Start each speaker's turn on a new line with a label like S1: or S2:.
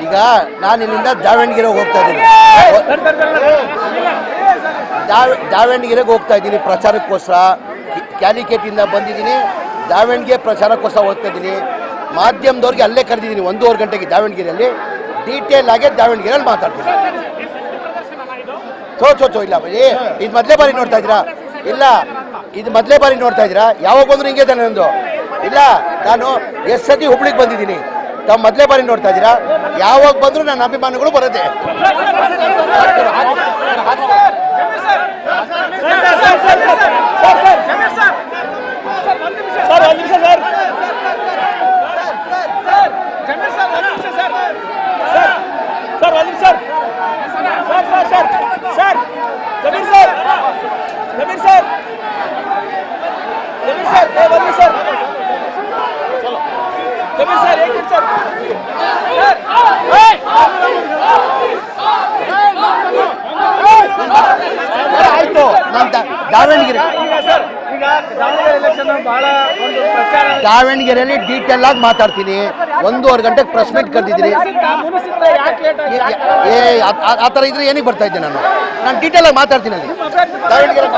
S1: ಈಗ ನಾನು ಇಲ್ಲಿಂದ ದಾವಣಗೆರೆಗೆ ಹೋಗ್ತಾ ಇದ್ದೀನಿ, ದಾವಣಗೆರೆಗೆ ಹೋಗ್ತಾ ಇದ್ದೀನಿ ಪ್ರಚಾರಕ್ಕೋಸ್ಕರ. ಕ್ಯಾಲಿಕೇಟಿಂದ ಬಂದಿದ್ದೀನಿ, ದಾವಣಗೆರೆ ಪ್ರಚಾರಕ್ಕೋಸ್ಕರ ಹೋಗ್ತಾ ಇದ್ದೀನಿ. ಮಾಧ್ಯಮದವ್ರಿಗೆ ಅಲ್ಲೇ ಕರೆದಿದ್ದೀನಿ 1:30 ಗಂಟೆಗೆ ದಾವಣಗೆರೆಯಲ್ಲಿ. ಡೀಟೇಲ್ ಆಗಿ ದಾವಣಗೆರೆಯಲ್ಲಿ ಮಾತಾಡ್ತೀನಿ. ಇಲ್ಲ ಬರೀ ಇದು ಮೊದಲೇ ಬಾರಿ ನೋಡ್ತಾ ಇದ್ದೀರಾ? ಇಲ್ಲ, ಇದು ಮೊದಲೇ ಬಾರಿ ನೋಡ್ತಾ ಇದ್ದೀರಾ? ಯಾವಾಗ ಬಂದ್ರು ಹಿಂಗೆ ತಾನೆ ನಂದು. ಇಲ್ಲ, ನಾನು ಎಷ್ಟು ಸತಿ ಹುಬ್ಳಿಗೆ ಬಂದಿದ್ದೀನಿ, ತಾವು ಮೊದಲೇ ಬಾರಿ ನೋಡ್ತಾ ಇದ್ದೀರಾ? ಯಾವಾಗ ಬಂದರೂ ನನ್ನ ಅಭಿಮಾನಿಗಳು ಬರುತ್ತೆ. ಆಯ್ತು, ದಾವಣಗೆರೆಯಲ್ಲಿ ಡೀಟೇಲ್ ಆಗಿ ಮಾತಾಡ್ತೀನಿ. 1:30 ಗಂಟೆಗೆ ಪ್ರೆಸ್ ಮೀಟ್ ಕರೆದಿದ್ದೀನಿ. ಆ ಥರ ಇದ್ರೆ ಏನಿಗೆ ಬರ್ತಾ ಇದ್ದೆ? ನಾನು ಡೀಟೇಲ್ ಆಗಿ ಮಾತಾಡ್ತೀನಿ ಅಲ್ಲಿ ದಾವಣಗೆರೆ.